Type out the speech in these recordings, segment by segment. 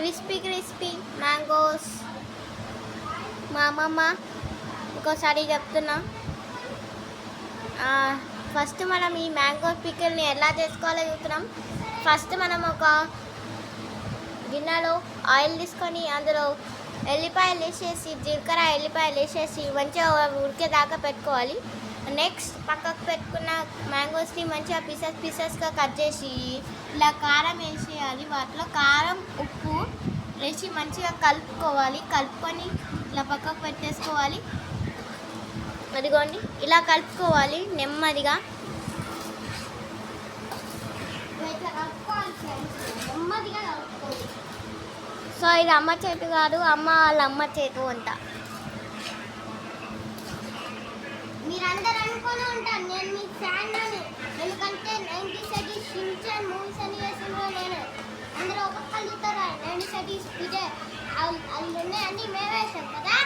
Crispy mangoes. మా అమ్మమ్మ ఇంకోసారి చెప్తున్నా. ఫస్ట్ మనం ఈ మ్యాంగో పికిల్ని ఎలా చేసుకోవాలో చూస్తున్నాం. ఫస్ట్ మనం ఒక గిన్నెలో ఆయిల్ తీసుకొని అందులో ఎల్లిపాయలు వేసేసి జీలకర్ర ఎల్లిపాయలు వేసేసి మంచిగా ఉడికేదాకా పెట్టుకోవాలి. నెక్స్ట్ పక్కకు పెట్టుకున్న మ్యాంగోస్ని మంచిగా పీసెస్గా కట్ చేసి ఇలా కారం వేసేయాలి. వాటిలో కారం ఉప్పు వేసి మంచిగా కలుపుకోవాలి. కలుపుకొని ఇలా పక్కకు పెట్టేసుకోవాలి. అదిగోండి ఇలా కలుపుకోవాలి నెమ్మదిగా. నెమ్మదిగా కలుపుకోవాలి. సో ఇది అమ్మ చేతి కాదు, వాళ్ళ అమ్మ చేతి వంట. మీరందరూ అనుకుని ఉంటాను నేను మీ ఫ్యాన్ అని, ఎందుకంటే 90s షిన్చాన్ మూవీస్ అని వేసిన నేను అందరూ ఒక్కొక్కరు చూస్తారా 90s ఇదే అవి అన్నీ మేమే వేసాం కదా.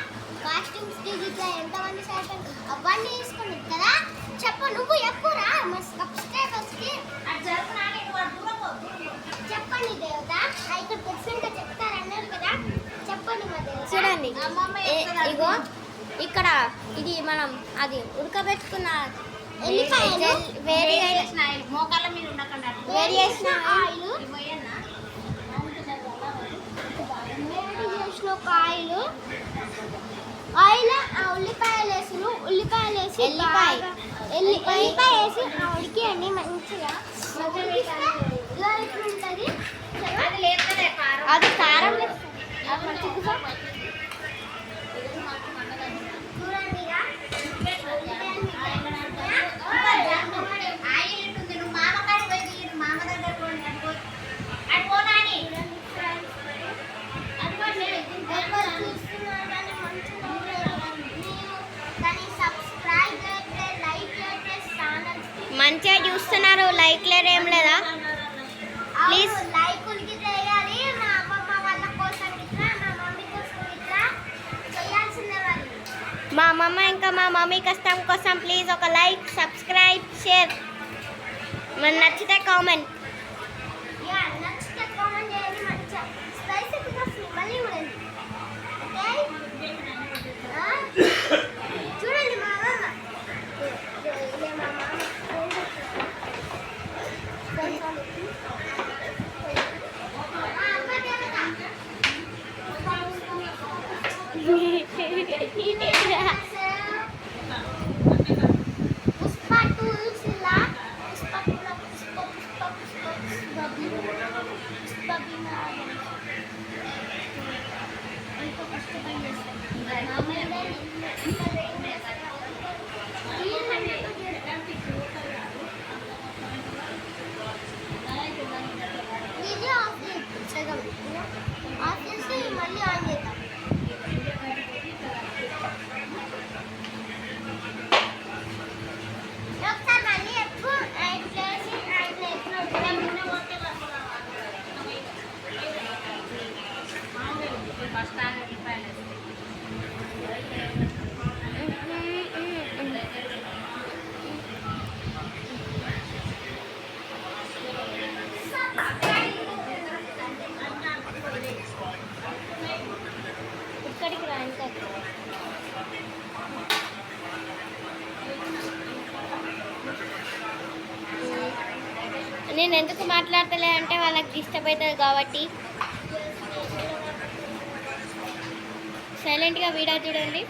కాస్ట్యూమ్స్ ఇట్లా ఎంతమంది సైతం అవన్నీ తీసుకుని కదా. చెప్పు నువ్వు ఎక్కువరా మా సబ్స్క్రైబర్స్కి చెప్పండి దేవత. ఇక్కడ పెర్సెంట్గా చెప్తారన్నారు కదా, చెప్పండి మా దేవత. చూడండి ఇగో ఇక్కడ ఇది మనం అది ఉడకబెట్టుకున్న ఎల్లిపాయలు వేడి చేసిన ఒక ఆయిల్ ఉల్లిపాయలు వేసి ఎల్లిపాయ వేసి ఉడికియండి మంచిగా. ఉంటుంది అది కారం మంచిగా చూస్తున్నారు. లైక్ లేరు ఏం లేదా? ప్లీజ్ మా అమ్మమ్మ ఇంకా మా మమ్మీ కష్టం కోసం ప్లీజ్ ఒక లైక్, సబ్స్క్రైబ్, షేర్. మరి నచ్చితే కామెంట్. చూడండి మా మళ్ళీ ఆన్ చేద్దాం. ఇక్కడికి రా. నేను ఎందుకు మాట్లాడతలే అంటే వాళ్ళకి డిస్టర్బ్ అవుతుంది కాబట్టి సైలెంట్గా వీడియో చూడండి.